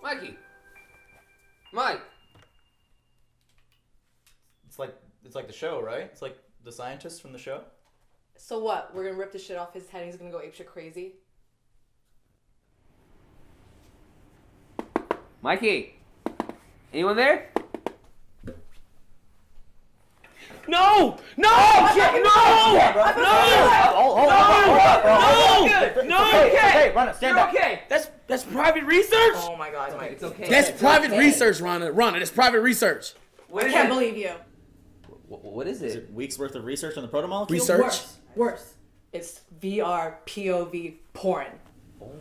Mikey. Mike. It's like the show, right? It's like the scientist from the show. So what? We're gonna rip the shit off his head. He's gonna go apeshit crazy. Mikey. Anyone there? No! No! Okay, run it. Stand back. Okay. That's private research? Oh my god, Mike. It's okay. That's It's private okay. research, Rhonda. That's private research. What I is can't it? believe you. What is Is it? it weeks worth of research on the protomolecule? Research? Worse. It's VR POV porn. Oh.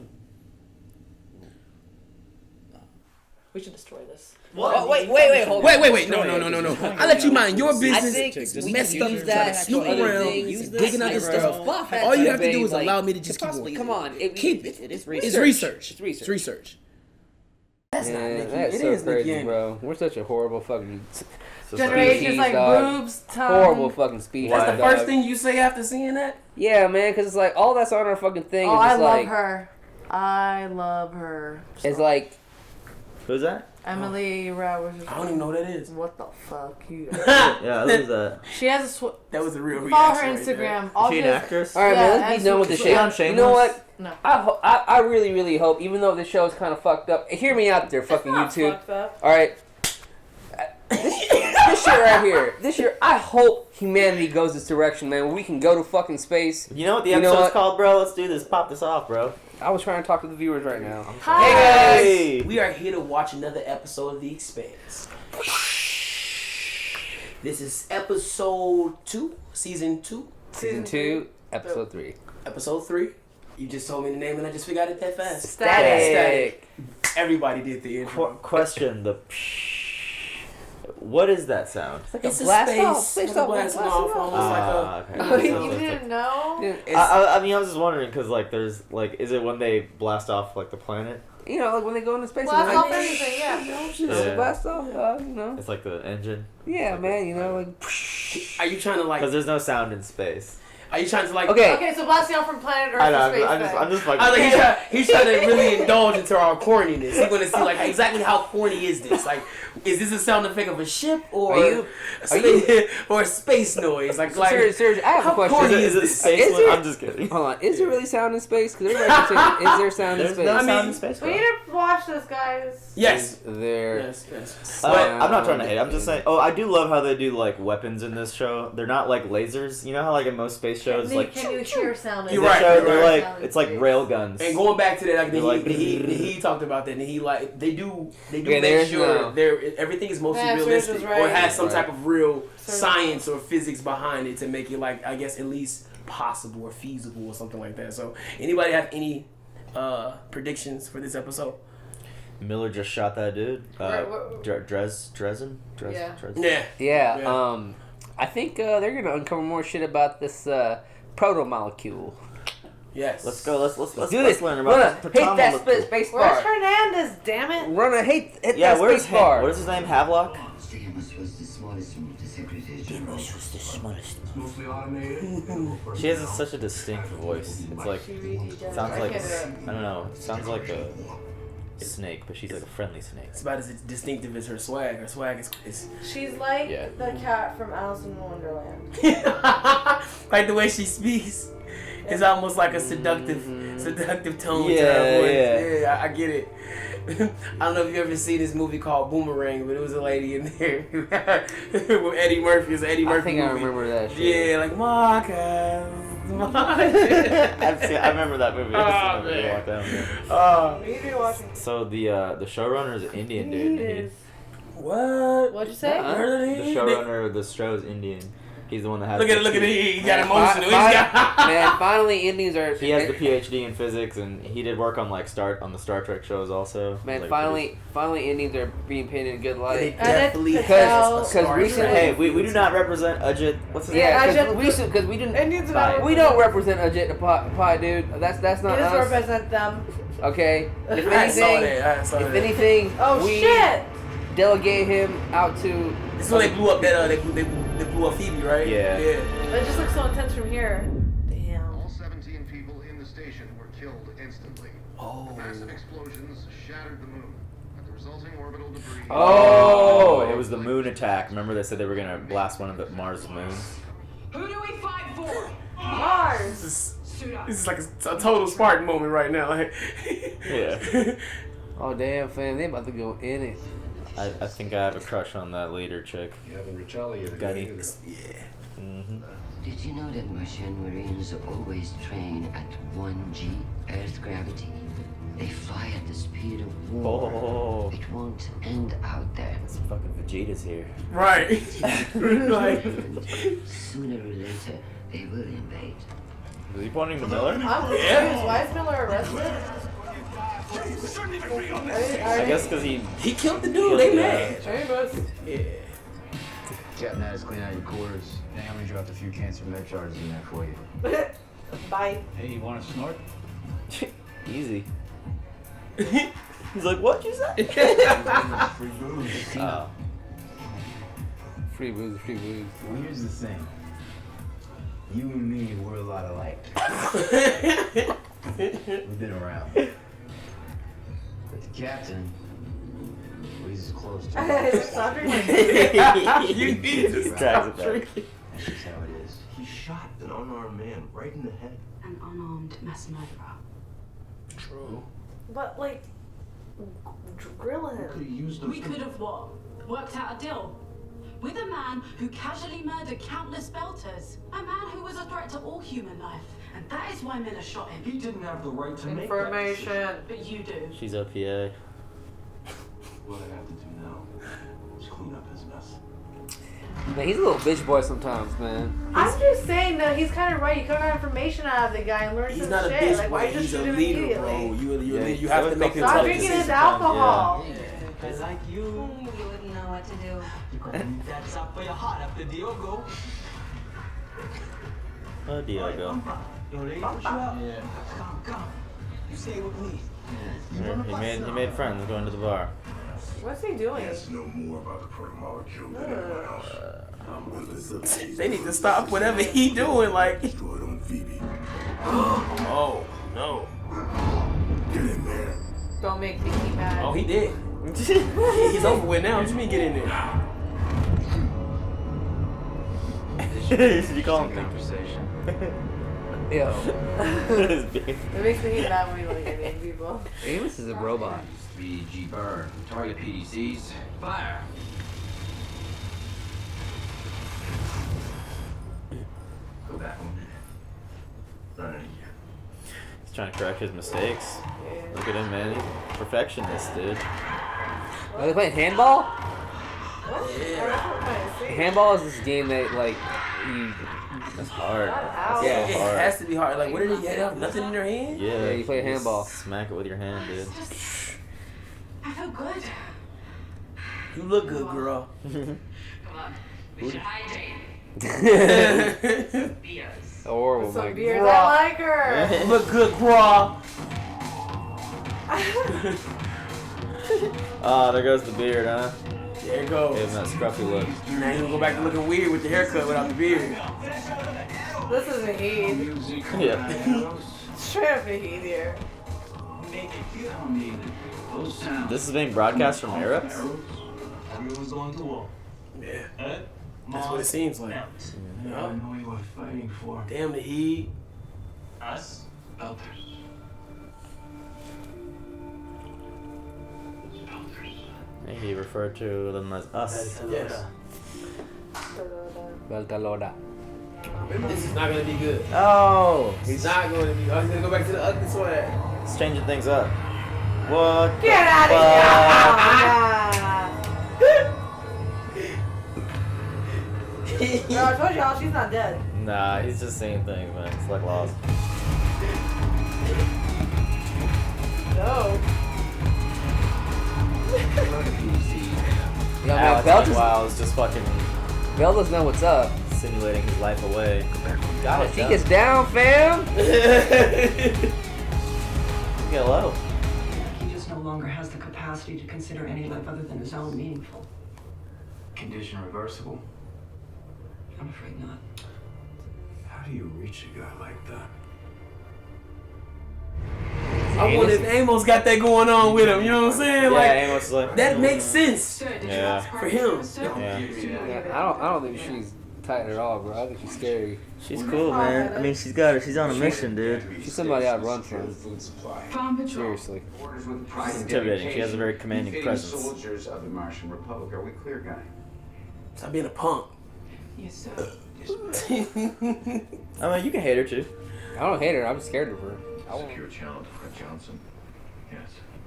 We should destroy this. What? Wait, hold on. Wait. No. I let you mind your business. we Messed can up, use try to that snoop for other around, things. digging out this stuff. Buff that All you type have to of do is thing, allow like, me to just keep going. Come on. Keep it. It is It's research. It's research. That's not Man, Nikki. that's It so is crazy, Nikki. bro. We're such a horrible fucking Generations like dog. boobs, tongue. Horrible fucking species. That's the dog. first thing you say after seeing that? Yeah, man, because it's like all that's on our fucking thing Oh, is I just love like her. I love her. it's like Who's that? Emily Rowers. I don't even know what that is. What the fuck? You. Yeah, who's that? She has a That was a real follow her reaction right Instagram. Is All she an his- actress? all right, Yeah, man. Let's be done with this shit. absolutely. You know what? No. I really, really hope, even though this show is kind of fucked up. Hear me out there, fucking It's not YouTube. fucked up. All right. This shit right here. This year, I hope humanity goes this direction, man. Where we can go to fucking space. You know what the You know episode's what? called, bro? Let's do this. Pop this off, bro. I was trying to talk to the viewers right now. Hi. Hey! We are here to watch another episode of The Expanse. This is episode 2, season 2, Season 2, episode 3. episode 3. You just told me the name and I just forgot it that fast. Static. Everybody did the intro. Question: what is that sound? It's a blast space. off, space It's a off, blast blast off, off. almost Okay. Oh, like a. you didn't know? Dude, it's, I mean, I was just wondering because, like, there's like, is it when they blast off like the planet? you know, like when they go into space, Blast and off like, anything, yeah. you know, Yeah. blast off, you know. It's like the engine. Yeah, man, you know, like. Are you trying to like? Because there's no sound in space. Are you trying to like? Okay. Okay, so blasting off from planet Earth I know. to space. I'm just like. I was like, he's trying to really indulge into our corniness. He's going to see like exactly how corny is this? Like, is this a sound effect of a ship or or a space noise? Like, Seriously, I have a how question. corny Is it this? space? Is it? I'm just kidding. Hold on, is there really sound in space? Because everybody keeps saying, is there sound in There's space? no I mean, sound in space. We Bro. need to watch this, guys. Yes. Is there. Yes. I'm not trying to hate. I'm just saying. Oh, I do love how they do like weapons in this show. They're not like lasers. You know how like in most space shows, like Can you hear sound? in You're this right, show, you're they're right. like it's like rail guns. And going back to that, like, They're like- he talked about that, and he like they do Yeah, make there's sure no- everything is mostly Yeah, Serge realistic was right. or has some Right. type of real Serge. science or physics behind it to make it like I guess at least possible or feasible or something like that. So anybody have any predictions for this episode? Miller just shot that dude. Dresden. Yeah. Yeah. Yeah, I think they're going to uncover more shit about this proto-molecule. Yes. Let's go. Let's Do this. learn Run about a, this. hit that space Where's bar. Hernandez? Damn it! Run a hit Yeah, that where's space bar. what is his name? Havelock. Deimos was the smallest of the segregation. Mostly automated. She has such a distinct voice. It's like She really does. sounds I like can't do it. I don't know. It sounds like a snake, but she's like a friendly snake. It's about as distinctive as her swag. Her swag is She's like Yeah. the cat from Alice in Wonderland. like the way she speaks. It's almost like a seductive tone to Yeah, her voice. yeah. Yeah, I get it. I don't know if you ever seen this movie called Boomerang, but it was a lady in there with Eddie Murphy. It's an Eddie I Murphy think movie. I remember that shit. Yeah, like Marcus. I remember that movie. Oh, It's a man. long time ago. Oh, We need to be watching. So the showrunner is an Indian dude. and what? What'd you say? The showrunner of the show is Indian. He's the one that has. Look at the it. He got Man, emotional. He's got. man, finally Indians are... He has the PhD in physics, and he did work on like on the Star Trek shows also. Man, Like, finally Indians are being painted in a good They light. definitely Because- because recently- Hey, we do not represent Ajit. What's his name? Yeah, Ajit- because we didn't... Indians Bye. We don't represent Ajit the Pie, dude. That's not It does us. represent them. Okay? If I saw anything, that. I saw if that. anything, Oh we shit! delegate him out to... This is when they blew up that. They blew up Phoebe, right? Yeah. Yeah. It just looks so intense from here. Damn. All 17 people in the station were killed instantly. Oh. Massive explosions shattered the moon. resulting orbital debris. Oh, it was the moon attack. Remember they said they were gonna blast one of the Mars moons. Who do we fight for? Mars. This is like a total Spartan moment right now. Like, Yeah. Oh damn, fam, they about to go in it. I think I have a crush on that leader chick. You haven't retaliated Gunny. either. yeah. Mm-hmm. Did you know that Martian Marines always train at 1G Earth gravity? They fly at the speed of war. Oh, It won't end out there. fucking Vegeta's here. Right. Like, Sooner or later, they will invade. Is he pointing to Miller? I'm confused. Why is Miller arrested? I guess because he. he killed the dude. They mad. Amos. Yeah. Captain had us clean out your quarters. Naomi dropped a few cancer med charges in there for you. Bye. Hey, you want to snort? Easy. He's like, what you say? Free booze. Oh. Free booze, free booze. Well, here's the thing. You and me, we're a lot alike. We've been around. But the captain, well, he's as close to Stop drinking. You need to stop drinking. That's just how it is. He shot an unarmed man right in the head. An unarmed mass murderer. True. But like, grill Could him. have used those. We could have what? Worked out a deal. With a man who casually murdered countless belters. A man who was a threat to all human life. And that is why Miller shot him. He didn't have the right to make that Information. decision. But you do. She's OPA. What I have to do now is clean up his mess. Man, he's a little bitch boy sometimes, man. I'm just saying that he's kind of right. You could have information out of the guy and learn He's some not a shit. bitch Like, why boy. you just He's a shoot him leader, immediately? bro. You Yeah, have to make a Stop tough drinking his decision. alcohol. I like you. You wouldn't know what to do. You can leave that top for your heart after Diogo. Oh, Diogo. Yo, lady, push you out. Yeah. Come. You stay with me. He made friends going to the bar. What's he doing? Yes, know more about the protomolecule than anyone else. I'm willing to They need to stop whatever he doing. Like, destroy it on Phoebe. oh no. Get in there. Don't make Vicky mad. Oh, he did. He's over with now. What you mean get in there? You call him Conversation. Yo. It makes me hate that when we look at mean people. Amos is a robot. 3G burn. Target PDCs. Fire. Go back on it. Run it again. He's trying to correct his mistakes. Yeah. Look at him, man. He's a perfectionist, dude. Are they playing handball? What? I don't know what I'm trying to see. Handball is this game that, like, you... That's hard. Not That's out. Yeah. so It hard. has to be hard. Like, what did they have? Nothing in their hand? Yeah, you play just handball. Smack it with your hand, dude. I feel good. You look good, girl. Come on. We should hydrate. Beers. Horrible, Some my beers. Raw. I like her. Look good, girl. Oh, there goes the beard, huh? There it Gave him goes. that scruffy look. Now you gonna go back to looking weird with the haircut without the beard. This is Naheed. Music. Yeah. Straight up Naheed here. Make it feel needed. Those sounds. This is being broadcast from Eros? Everyone's going to war. Yeah. Huh? That's what it seems like. I know you are fighting for Damn the heat. us. Belters. He referred to them as us. Yes. Beltaloda. This is not gonna be good. Oh! He's not gonna be. Oh, he's gonna go back to the ugly sweat. He's changing things up. What? Get out of here! No, I told y'all she's not dead. Nah, he's just saying things, man. It's like Lost. No. Yo, man, Alex, Belt like, is, wow, is just fucking Belt doesn't know what's up. simulating his life away. Got it. She gets down, fam. Get low. He just no longer has the capacity to consider any life other than his own meaningful. Condition reversible. I'm afraid not. How do you reach a guy like that? I wonder if Amos got that going on with him. You know what I'm saying? Yeah, Like Amos is like that makes sense Yeah. for him. Yeah. I don't think she's tight at all, bro. I think she's scary. She's cool, man. I mean, she's on a mission, dude. She's somebody I'd run from. Farm patrol. Seriously. Orders with pride She's and intimidating. She has a very dedication. commanding Befitting presence. soldiers of the Martian Republic. Are we clear, guy? Stop being a punk. Yes, sir. I mean, you can hate her too. I don't hate her. I'm scared of her. Secure channel to Fred Johnson. Yes.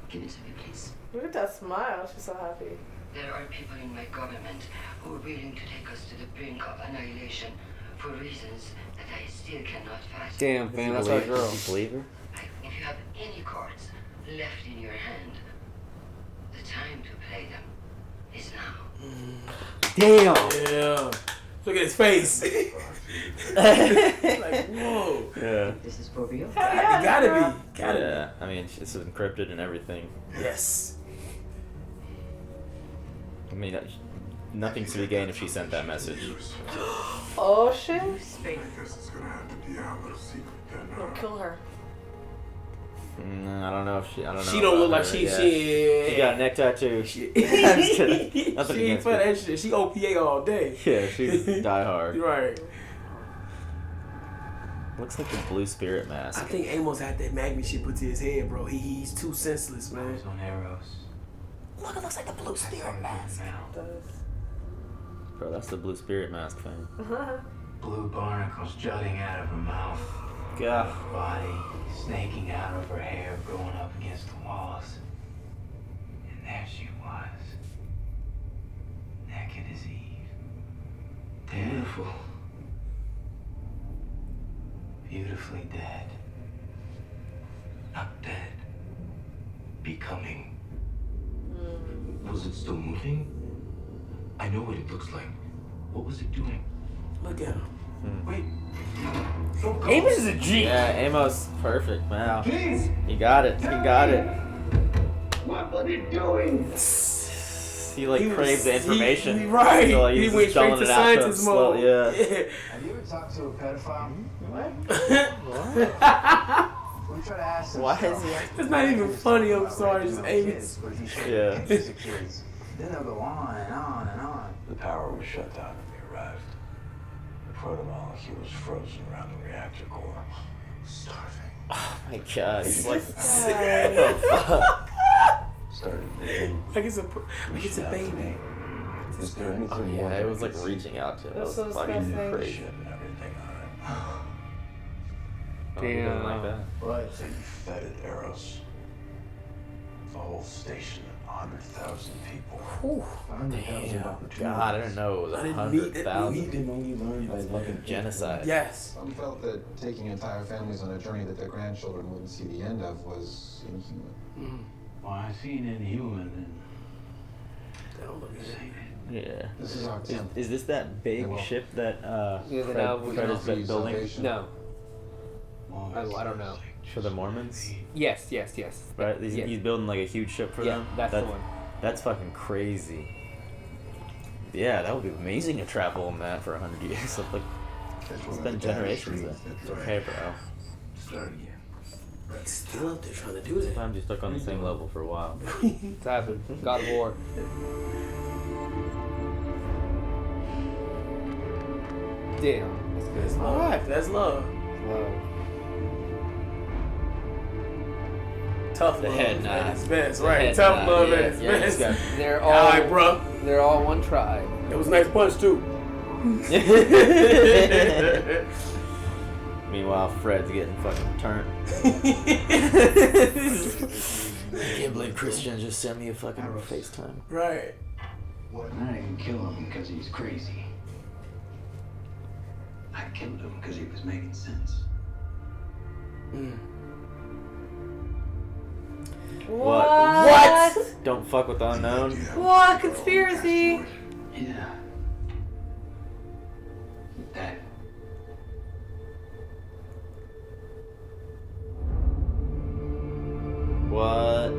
Give it to me, please. Look at that smile. She's so happy. There are people in my government who are willing to take us to the brink of annihilation for reasons that I still cannot fathom. Damn, fam, that's our girl. You believe her? If you have any cards left in your hand, the time to play them is now. Damn. Yeah. Look at his face. Like, whoa. Yeah. This is for real? It gotta be. Yeah. I mean, it's encrypted and everything. Yes. I mean, nothing's to be gained if she sent that message. Oh shit. I guess it's gonna have to be our little secret then. Don't kill her. I don't know if she. I don't know. She don't look about like her, she. yeah. She got a neck tattoo. She I'm just kidding. Nothing she ain't against for her. that shit. She OPA all day. Yeah, she's die hard. Right. Looks like the blue spirit I mask. think Amos had that magnet shit put to his head, bro. He's too senseless, man. on Eros. Look, it looks like the blue spirit mask. Bro, that's the blue spirit mask, fam. Blue barnacles jutting out of her mouth. God. Body snaking out of her hair, growing up against the walls. And there she was. Naked as Eve. Beautiful. Beautifully dead. Not dead. Becoming. Was it still moving? I know what it looks like. What was it doing? Look at him. Wait. Amos is a G. Yeah, Amos, perfect, man. Please! You got it. You got it. What was it doing? He like craves the information. Right. So, like, He he's went just straight spelling to it out to scientist him mode. slow- Yeah. Have you ever talked to a pedophile? We try to ask him Why stuff. is he? It's not even funny. I'm sorry. Raping Just little Amos. kids, but he's Yeah. interested kids. Then they'll go on and on and on. The power was shut down when we arrived. The protomolecule was frozen around the reactor core. Starving. Oh my god, he's like. Started thinking, Like it's a baby. is there anything Oh more yeah, that it we was like can reaching out to him. That That's was so fucking disgusting. crazy. ship and everything on it? Oh, he doesn't like that. What? So you fed it, Eros. The whole station, 100,000 people. 100,000 opportunities. God, I didn't know it was I didn't 100,000. didn't only learn by Fucking genocide. Yes. Some felt that taking entire families on a journey that their grandchildren wouldn't see the end of was inhuman. Well, I seen inhuman and They don't look good. Yeah. This is our temple. Is this that big Yeah, well- ship that Yeah, Fred, now Fred we can is offer you building salvation. No. I don't know. for the Mormons? Yes. Right? He's, Yeah. he's building like a huge ship for Yeah, them. that's the one. That's fucking crazy. Yeah, that would be amazing to travel in that for 100 years. So, like, it's been generations then. It's okay, bro. Start again. He's still up there trying to do that. Sometimes you're stuck on the same level for a while. It's happened. God of War. Damn. That's good. That's love. That's love. Love. Tough The love head nod. at its best, The right? head Tough nod, love yeah, at its yeah, he's best. got- They're All all. right, bro. They're all one tribe. That was a nice punch too. Meanwhile, Fred's getting fucking turned. I can't believe Christian just sent me a fucking FaceTime. Right. I didn't kill him because he was crazy. I killed him because he was making sense. What? Don't fuck with the unknown. What? Conspiracy? Yeah. That. What?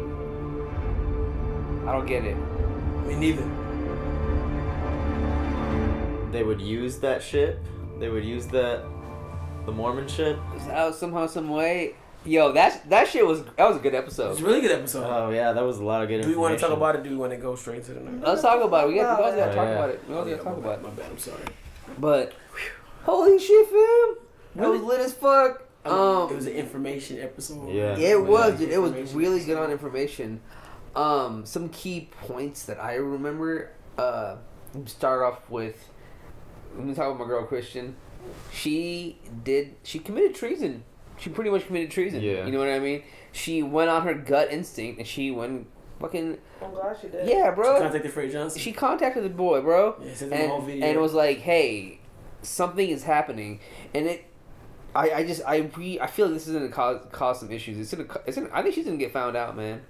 I don't get it. Me neither. They would use that ship? They would use the Mormon ship? Somehow, some way. Yo, that shit was a good episode. It was a really good episode. Oh yeah, that was a lot of good. Do we want to talk about it? Do we want to go straight to the next? Let's talk about it. We always gotta talk yeah. about it. We always gotta talk about it. My bad. I'm sorry. But holy shit, fam! That was lit as fuck. It was an information episode. Yeah. It was, dude. It was Information really good on information. Some key points that I remember. Start off with. Let me talk about my girl Christian. She committed treason. She pretty much committed treason. Yeah. You know what I mean? She went on her gut instinct and she went fucking. I'm glad she did. Yeah, bro. She contacted Fred Johnson. She contacted the boy, bro. Yeah, sent him a whole video. And it was like, hey, something is happening, and it. I feel like this is gonna cause some issues. I think she's gonna get found out, man.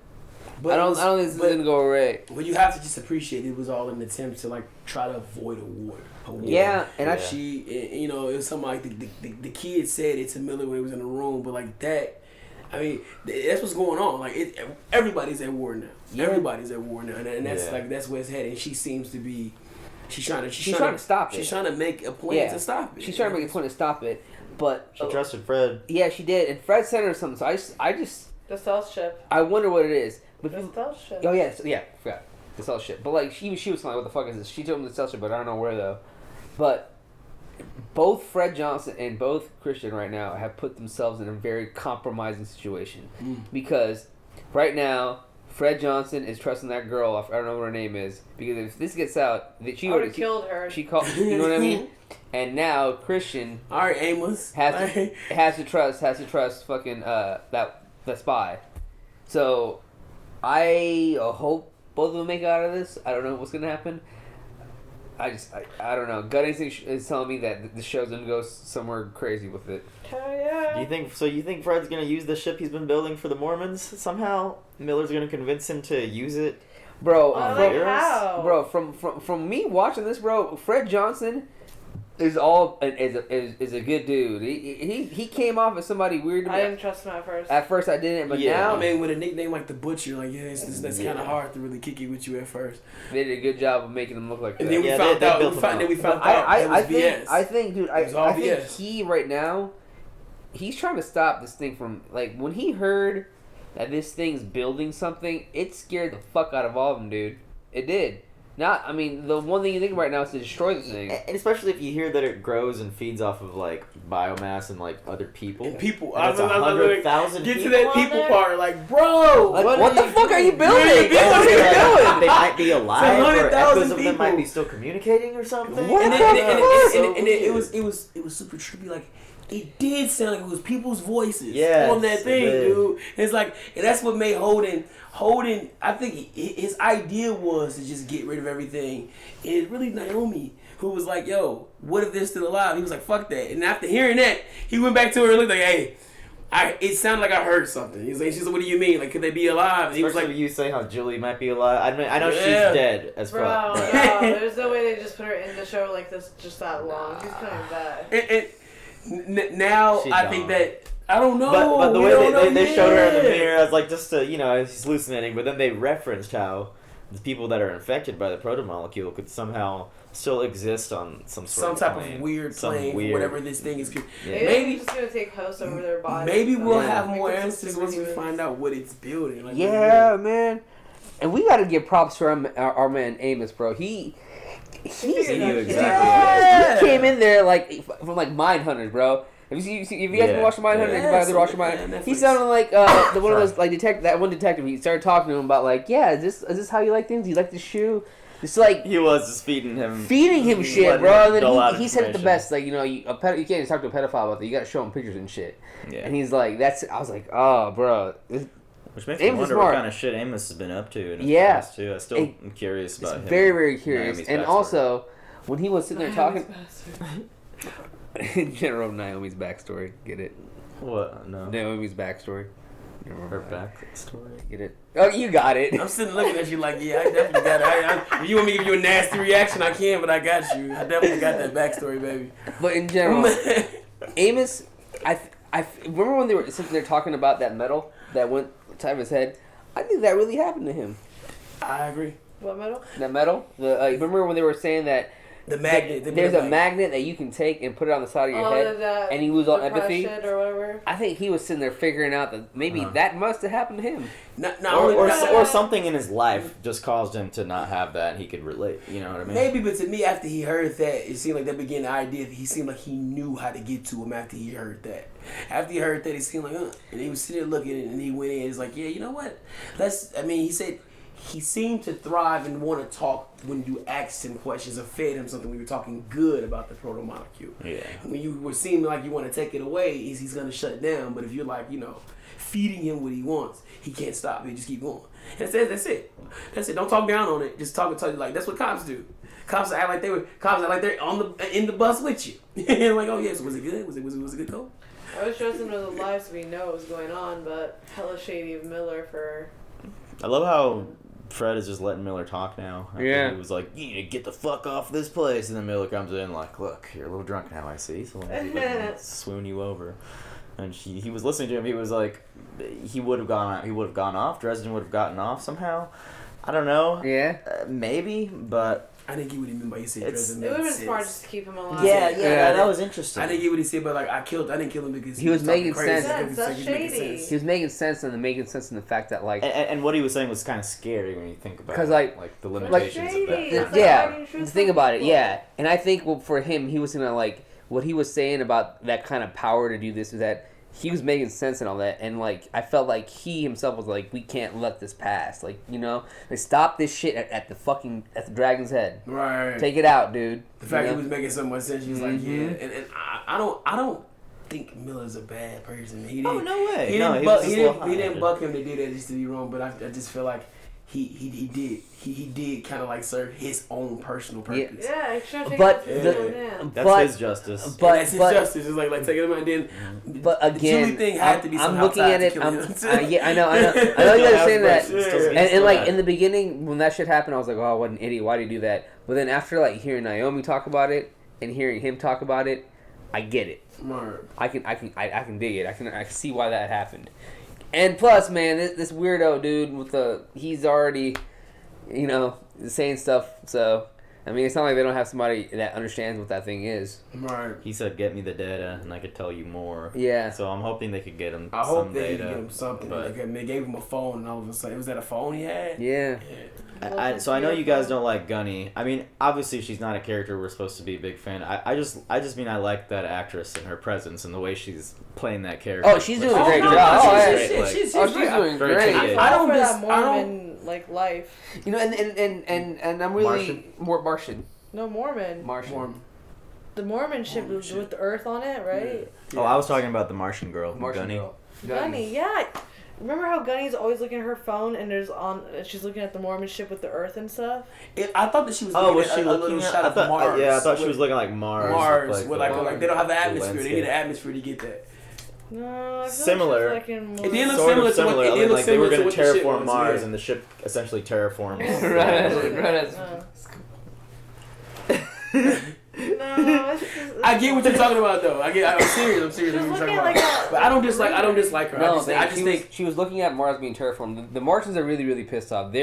But I don't think this is gonna go right. But you have to just appreciate it was all an attempt to like try to avoid a war. Yeah, and it was something like the kid said it to Miller when he was in the room, but like that, I mean, that's what's going on. Like everybody's at war now. Yeah. Everybody's at war now, and that's that's where it's headed. And she seems to be. She's trying to stop it. She's trying to make a plan to stop it. She's trying to make a point to stop it, but she trusted Fred. Yeah, she did, and Fred sent her something. So I just the stealth ship. I wonder what it is. But the stealth ship. Oh yeah, forgot the stealth ship. But like she was telling me, what the fuck is this? She told me the stealth ship, but I don't know where though. But both Fred Johnson and both Christian right now have put themselves in a very compromising situation because right now Fred Johnson is trusting that girl. I don't know what her name is, because if this gets out, she already killed her. She called. You know what I mean? And now Christian, all right, Amos has to trust fucking that spy. So I hope both of them make it out of this. I don't know what's gonna happen. I don't know. Gut instinct is telling me that the show's gonna go somewhere crazy with it. Hell yeah. Do you think so? You think Fred's gonna use the ship he's been building for the Mormons somehow? Miller's gonna convince him to use it, bro. How? Bro, from me watching this, bro, Fred Johnson is a good dude. He came off as somebody weird to me. I didn't trust him at first. At first I didn't, but now I mean, with a nickname like the Butcher, like that's kind of hard to really kick it with you at first. They did a good job of making him look like that. And then we found out. I think, dude, I think he right now, he's trying to stop this thing from, like, when he heard that this thing's building something, it scared the fuck out of all of them, dude. It did. I mean, the one thing you think right now is to destroy the thing. And especially if you hear that it grows and feeds off of, like, biomass and, like, other people. And people. And it's 100,000 Get people to that people part, like, bro. Like, what the fuck are you building? They might be alive, or 100,000 echoes of them might be still communicating or something. What? And it was super trippy, like, it did sound like it was people's voices on that thing, dude. And it's like, and that's what made Holden, I think his idea was to just get rid of everything. And it's really Naomi who was like, yo, what if they're still alive? He was like, fuck that. And after hearing that, he went back to her and looked like, hey, it sounded like I heard something. He was like, she's like, what do you mean? Like, could they be alive? And he was like, you say how Julie might be alive. I know she's dead as fuck. Bro, there's no way they just put her in the show like this just that long. She's coming back. Now I think that I don't know. But the way they showed her in the mirror, I was like, just to, he's hallucinating. But then they referenced how the people that are infected by the protomolecule could somehow still exist on some type of weird plane, whatever this thing is. Maybe it's just gonna take hosts over their body. Maybe we'll have more answers once we find out what it's building. Like, man. And we gotta give props to our man Amos, bro. He exactly. He came in there like from like Mindhunters, bro. If you guys been watching Mindhunters, he sounded like one of those like that one detective. He started talking to him about like, is this how you like things? You like the shoe? It's like he was just feeding him shit, bro. And then he said it the best. Like, you can't just talk to a pedophile about that. You gotta show him pictures and shit. Yeah. And he's like, I was like, oh, bro. Which makes me wonder what kind of shit Amos has been up to in his past, too. I still am curious about him. Very, very curious. And also, when he was sitting there talking... In general, Naomi's backstory. Get it? What? No. Naomi's backstory. Her backstory? Get it? Oh, you got it. I'm sitting looking at you like, I definitely got it. If you want me to give you a nasty reaction, I can, but I got you. I definitely got that backstory, baby. But in general, Amos... I remember when they were sitting there talking about that metal that went top of his head. I think that really happened to him. I agree. What metal? That metal. Remember when they were saying that The magnet. There's a magnet that you can take and put it on the side of your head, and you lose all empathy. Or whatever. I think he was sitting there figuring out that maybe that must have happened to him. Or something in his life just caused him to not have that, and he could relate. You know what I mean? Maybe, but to me, after he heard that, it seemed like that began the idea that he seemed like he knew how to get to him after he heard that. After he heard that, it seemed like, and he was sitting there looking, and he went in. He's like, yeah, you know what? He said he seemed to thrive and want to talk when you asked him questions or fed him something. We were talking good about the proto-molecule. Yeah. When you were seeming like you want to take it away, he's going to shut down. But if you're like, feeding him what he wants, he can't stop. He just keep going. And that's it. Don't talk down on it. Just talk and tell you like that's what cops do. Cops act like they're in the bus with you. And like, oh yes, was it good? Was it a good call? I was trusting with the lives so we know what was going on, but hella shady of Miller for. I love how Fred is just letting Miller talk now. Yeah. He was like, you need to get the fuck off this place. And then Miller comes in like, look, you're a little drunk now, I see. So let me swoon you over. And he was listening to him. He was like, he would have gone off. Dresden would have gotten off somehow. I don't know. Yeah. Maybe, but I didn't get what he meant by he said Dresden. It would have been smart just to keep him alive. Yeah, that was interesting. I didn't get what he said, but like I didn't kill him because he was making sense. That's shady. He was making sense and making sense in the fact that like and what he was saying was kind of scary when you think about it. Because like the limitations of that. Yeah, think about it. Yeah, and I think for him, he was gonna like what he was saying about that kind of power to do this is that he was making sense and all that, and like I felt like he himself was like, we can't let this pass. Like stop this shit at the dragon's head. Right. Take it out, dude. The fact he was making so much sense, he was like, yeah, and I don't think Miller's a bad person. He didn't. Oh no way. He didn't buck him to do that just to be wrong, but I just feel like he did kind of like serve his own personal purpose. Yeah, he should have but that's his justice. But that's his justice. It's like taking him out and then. But again, the Julie thing had to be I'm somehow looking at it. yeah, I know you guys are saying that, and like in the beginning when that shit happened, I was like, oh, what an idiot! Why did he do that? But then after like hearing Naomi talk about it and hearing him talk about it, I get it. Smart. I can dig it. I can see why that happened. And plus, man, this weirdo dude he's already, saying stuff. So, I mean, it's not like they don't have somebody that understands what that thing is. Right. He said, "Get me the data, and I could tell you more." Yeah. So I'm hoping they could get him. I hope they data, could get him something. They gave him a phone, and all of a sudden, was that a phone he had? Yeah. So I know you guys don't like Gunny. I mean, obviously she's not a character we're supposed to be a big fan. I just mean I like that actress and her presence and the way she's playing that character. Oh, she's doing a great job. She's doing great. I don't that Mormon life. And I'm really more Martian. No, Mormon. The Mormon ship was with the Earth on it, right? Yeah. Oh, I was talking about the Martian girl, Gunny. Gunny, yeah. Remember how Gunny's always looking at her phone and she's looking at the Mormon ship with the Earth and stuff? I thought that she was looking at a little shot of Mars. Yeah, I thought she was looking like Mars. Mars, like they don't have the atmosphere. They need an atmosphere to get that. No, I feel similar. Like it did look similar. It did look they were going to similar terraform Mars, and the ship essentially terraforms. No, I get what you're talking about though. I'm serious. But I don't dislike her. No, I just think she was looking at Mars being terraformed. The Martians are really, really pissed off.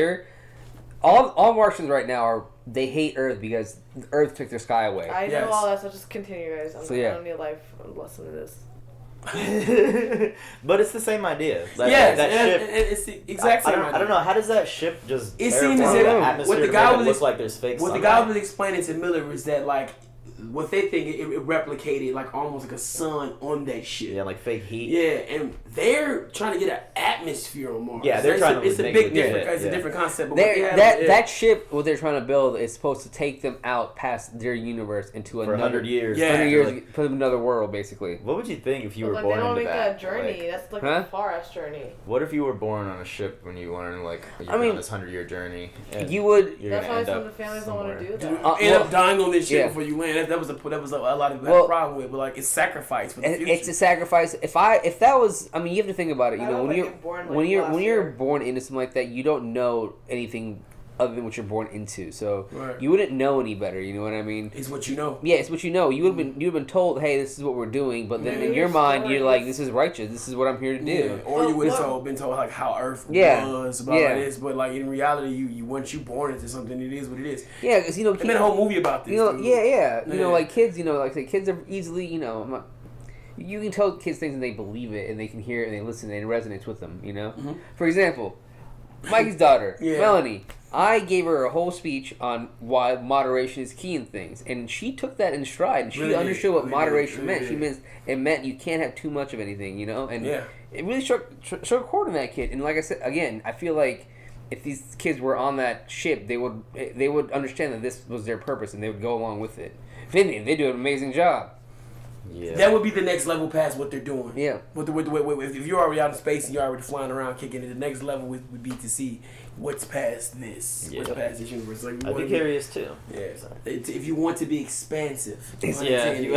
All Martians right now they hate Earth because Earth took their sky away. I know all that, so just continue, guys. I don't need a life lesson to this. But it's the same idea. That ship. It's the exact same idea. I don't know. How does that ship just? It seems as if what the guy was looks like there's fake. What the guy was explaining to Miller was that like. What they think it replicated like almost like a sun on that shit. Yeah, like fake heat. Yeah, and they're trying to get an atmosphere on Mars. Yeah, they're trying to. It's a big difference. It's a different concept. But that ship, what they're trying to build, is supposed to take them out past their universe into another 100 years. Yeah, 100 years, put them in another world, basically. What would you think if you were born into that? They don't make that journey. That's like a far-ass journey. What if you were born on a ship when you learn you're on this 100-year journey? You would. That's why some of the families don't want to do that. End up dying on this ship before you land. That was a lot of that problem with, but like it's sacrifice for the future. It's a sacrifice. If that was, I mean, you have to think about it. When you're born into something like that, you don't know anything other than what you're born into. So Right. you wouldn't know any better. You know what I mean? It's what you know. Yeah, it's what you know. You'd have been told, hey, this is what we're doing, but then in your mind, you're like, this is righteous. This is what I'm here to do. Yeah. Or you would have been told like how Earth was, about like this, but like in reality, you once you born into something, it is what it is. Yeah, because they made a whole movie about this. You know, dude. yeah. You know, like kids. You know, like kids are easily. You know, you can tell kids things and they believe it and they can hear it and they listen and it resonates with them. You know, for example, Mikey's daughter, Melanie. I gave her a whole speech on why moderation is key in things, and she took that in stride, and she understood what moderation meant. It meant you can't have too much of anything, you know, and it really struck a chord in that kid. And like I said, again, I feel like if these kids were on that ship, they would understand that this was their purpose, and they would go along with it. If anything, they do an amazing job. Yeah. That would be the next level past what they're doing. Yeah. If you're already out in space and you're already flying around kicking it, the next level would be to see what's past this. Yeah. What's past this universe. Like, I'd be curious too. Yeah. If you want to be expansive. If you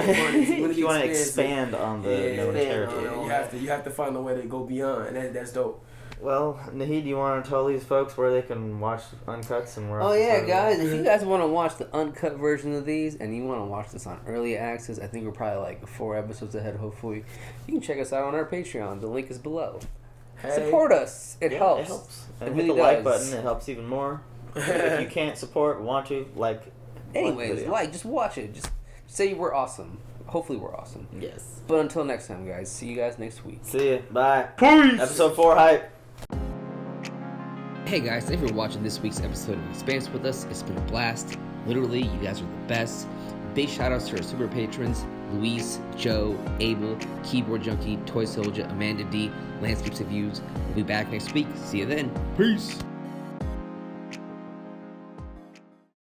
want to expand on the known territory. You have to find a way to go beyond, and that's dope. Well, Nahid, do you want to tell these folks where they can watch Uncuts and where? Oh yeah, guys! If you guys want to watch the uncut version of these, and you want to watch this on early access, I think we're probably like 4 episodes ahead. Hopefully, you can check us out on our Patreon. The link is below. Hey. Support us. It helps. It helps. And it hit really the like does. button. It helps even more. If you can't support, want to anyways, just watch it. Just say we're awesome. Hopefully, we're awesome. Yes. But until next time, guys. See you guys next week. See ya. Bye. Peace. Episode 4 hype. Hey guys, thank you for watching this week's episode of Expanse with us. It's been a blast. Literally, you guys are the best. Big shout outs to our super patrons, Luis, Joe, Abel, Keyboard Junkie, Toy Soldier, Amanda D, Landscapes of Views. We'll be back next week. See you then. Peace.